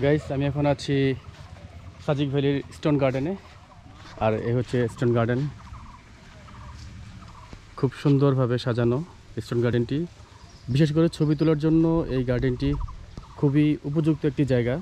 Guys আমি এখন আছি সাজেক ভ্যালির স্টোন গার্ডেনে। আর এই হচ্ছে স্টোন গার্ডেন, খুব সুন্দরভাবে সাজানো স্টোন গার্ডেনটি। বিশেষ করে ছবি তোলার জন্য এই গার্ডেনটি খুবই উপযুক্ত একটি জায়গা।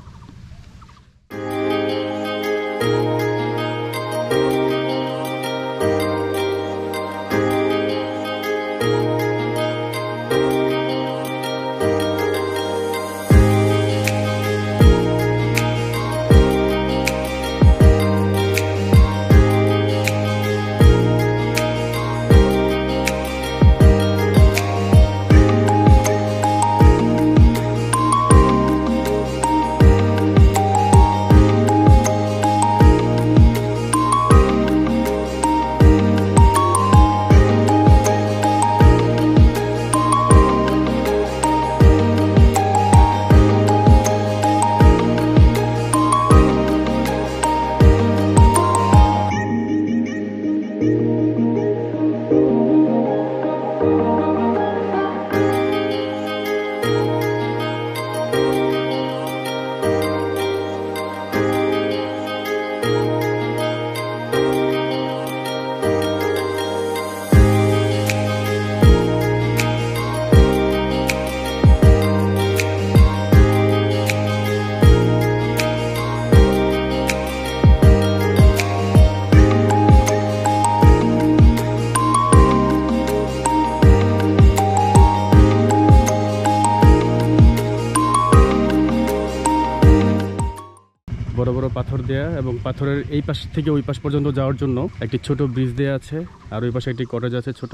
বড় বড় পাথর দেয়া এবং পাথরের এই পাশ থেকে ওই পাশ পর্যন্ত যাওয়ার জন্য একটি ছোট ব্রিজ দেয়া আছে, আর ওই পাশে একটি কটেজ আছে ছোট।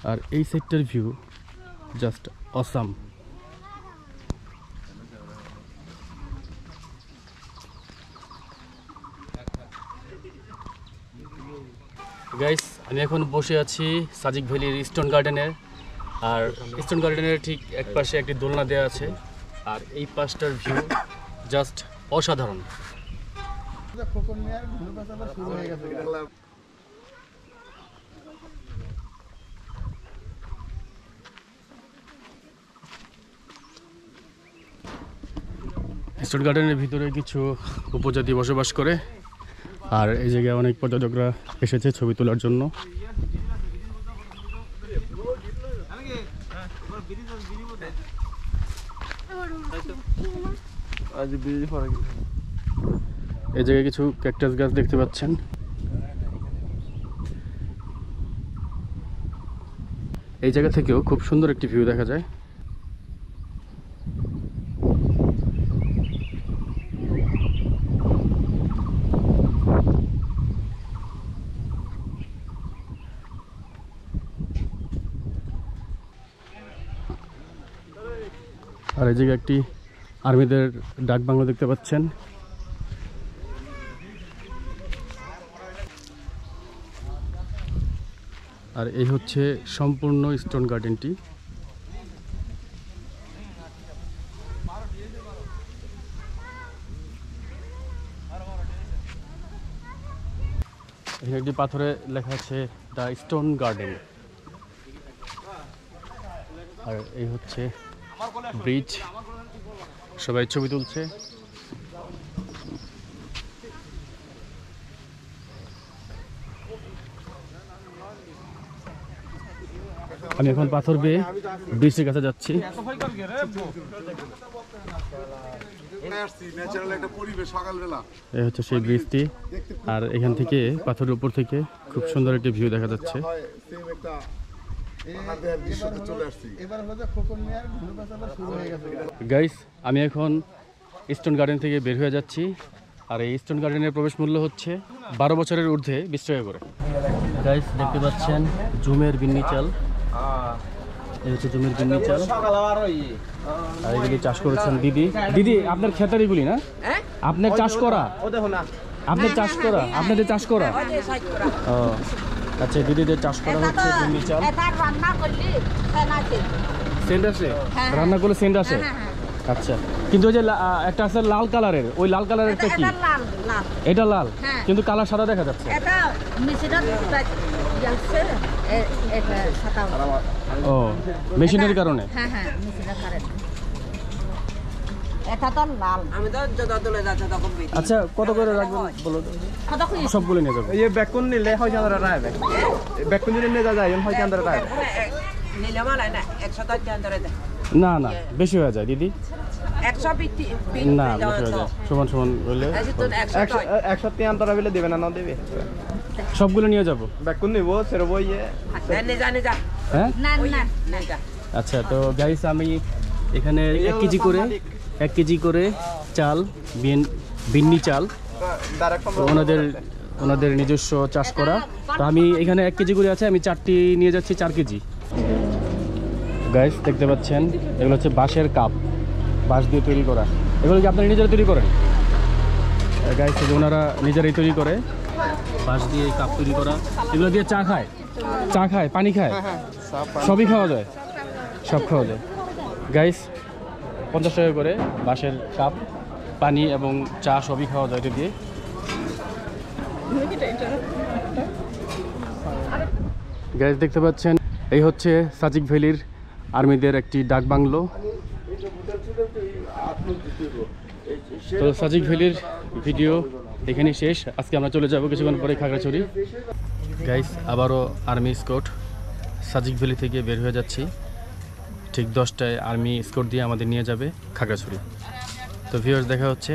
আর এই সাইডটার ভিউ জাস্ট অসাম। গাইস আমি এখন বসে আছি সাজেক ভ্যালির স্টোন গার্ডেনের। আর স্টোন গার্ডেনের ঠিক এক পাশে একটি দোলনা দেওয়া আছে, আর এই পাশটার ভিউ জাস্ট অসাধারণ। স্টোন গার্ডেনের ভিতরে কিছু উপজাতি বসবাস করে, আর এই জায়গায় অনেক পর্যটকরা এসেছে ছবি তোলার জন্য। এই জায়গায় কিছু ক্যাকটাস গাছ দেখতে পাচ্ছেন। এই জায়গা থেকেও খুব সুন্দর একটি ভিউ দেখা যায়। আর এই জায়গায় একটি আর্মিদের ডাক বাংলো দেখতে পাচ্ছেন। আর এই হচ্ছে সম্পূর্ণ স্টোন গার্ডেনটি। এখানে একটি পাথরে লেখা আছে দ্য স্টোন গার্ডেন। আর এই হচ্ছে ব্রিজ, সবাই ছবি তুলছে। আমি এখন পাথর বেয়ে ব্রিজের কাছে যাচ্ছি। এই হচ্ছে সেই ব্রিজটি, আর এখান থেকে পাথরের উপর থেকে খুব সুন্দর একটি ভিউ দেখা যাচ্ছে। গাইস আমি এখন স্টোন গার্ডেন থেকে বের হয়ে যাচ্ছি। আর এই স্টোন গার্ডেনের প্রবেশ মূল্য হচ্ছে 12 বছরের ঊর্ধ্বে 20 টাকা করে। গাইস দেখতে পাচ্ছেন জুমের বিন্নি চাল। এই হচ্ছে জুমের বিন্নি চাল। আর এগুলি চাষ করেছেন দিদি। দিদি আপনার ক্ষেতের এগুলি না? আপনার চাষ করা? আপনার চাষ করা? আপনাদের চাষ করা? ও আচ্ছা, দিদিদের চাষ করা হচ্ছে বিন্নি চাল। সেন্ট আসে? রান্না করলে সেন্ট আসে? আচ্ছা, কিন্তু ওই যে একটা আছে লাল কালারের, ওই লাল কালারের কি? এটা লাল, কিন্তু কালার সাদা দেখা যাচ্ছে। ও মেশিনের কারণে? এটা তো লাল আমি তো যত দলে যাচ্ছে তখন বেশি আচ্ছা কত করে রাখবেন বলো তো সবগুলো নিয়ে যাবো এই বেকুন নিলে হয় চাঁদরা রাখবে বেকুন নিলে নিয়ে যায় হয় চাঁদরা রাখবে নিলে মানে না 110 চাঁদরা দেয় না না বেশি হয়ে যায় দিদি 120 না বেশি হয়ে যায় সমান সমান হলে 100 চাঁদরা বলে দেবে না দেবে সবগুলো নিয়ে যাবো বেকুন নিব সেরবো ইয়ে জানে যা হ্যাঁ না না যা আচ্ছা তো গাইস আমি এখানে 1 কেজি করে চাল বিন্নি চাল ওনাদের নিজস্ব চাষ করা তো আমি এখানে 1 কেজি করে আছে আমি 4টি নিয়ে যাচ্ছি 4 কেজি গাইস দেখতে পাচ্ছেন এগুলো হচ্ছে বাঁশের কাপ বাঁশ দিয়ে তৈরি করা এগুলো কি আপনারা নিজেরা তৈরি করেন গাইস ওনারা নিজেরাই তৈরি করে বাঁশ দিয়ে কাপ তৈরি করা এগুলো দিয়ে চা খায় পানি খায় সবই খাওয়া যায় সব খাওয়া যায় গাইস 50 টাকা করে বাঁশের কাপ পানি এবং চা সবই খাওয়া যায় এটা দিয়ে গাইস দেখতে পাচ্ছেন এই হচ্ছে সাজিক ভ্যালির আর্মিদের একটি ডাক বাংলো তো সাজিক ভ্যালির ভিডিও এখানে শেষ আজকে আমরা চলে যাব কিছুক্ষণ পরে খাগড়াছড়ি গাইস আবারও আর্মি স্কোট সাজিক ভ্যালি থেকে বের হয়ে যাচ্ছি ঠিক 10টায় আর্মি স্কোট দিয়ে আমাদের নিয়ে যাবে খাগড়াছড়ি তো ভিউয়ার্স দেখা হচ্ছে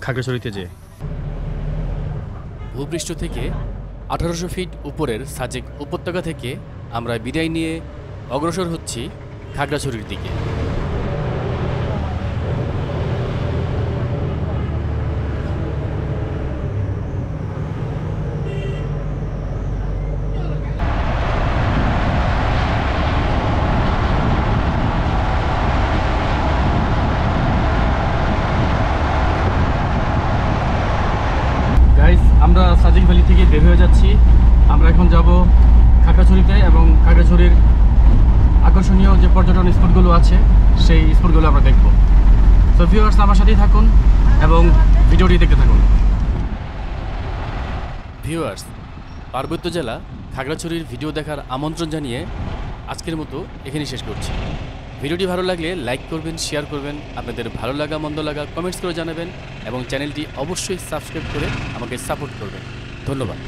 খাগড়াছড়িতে যেয়ে ভূপৃষ্ঠ থেকে 1800 ফিট উপরের সাজেক উপত্যকা থেকে আমরা বিদায় নিয়ে অগ্রসর হচ্ছি খাগড়াছড়ির দিকে আমরা সাজিক ভ্যালি থেকে বের হয়ে যাচ্ছি আমরা এখন যাব খাগড়াছড়িতে এবং খাগড়াছড়ির আকর্ষণীয় যে পর্যটন স্পটগুলো আছে সেই স্পটগুলো আমরা দেখব তো ভিউয়ার্স আমার সাথেই থাকুন এবং ভিডিওটি দেখতে থাকুন ভিউয়ার্স পার্বত্য জেলা খাগড়াছড়ির ভিডিও দেখার আমন্ত্রণ জানিয়ে আজকের মতো এখানেই শেষ করছি ভিডিওটি ভালো লাগলে লাইক করবেন শেয়ার করবেন আপনাদের ভালো লাগা মন্দ লাগা কমেন্টস করে জানাবেন এবং চ্যানেলটি অবশ্যই সাবস্ক্রাইব করে আমাকে সাপোর্ট করবেন ধন্যবাদ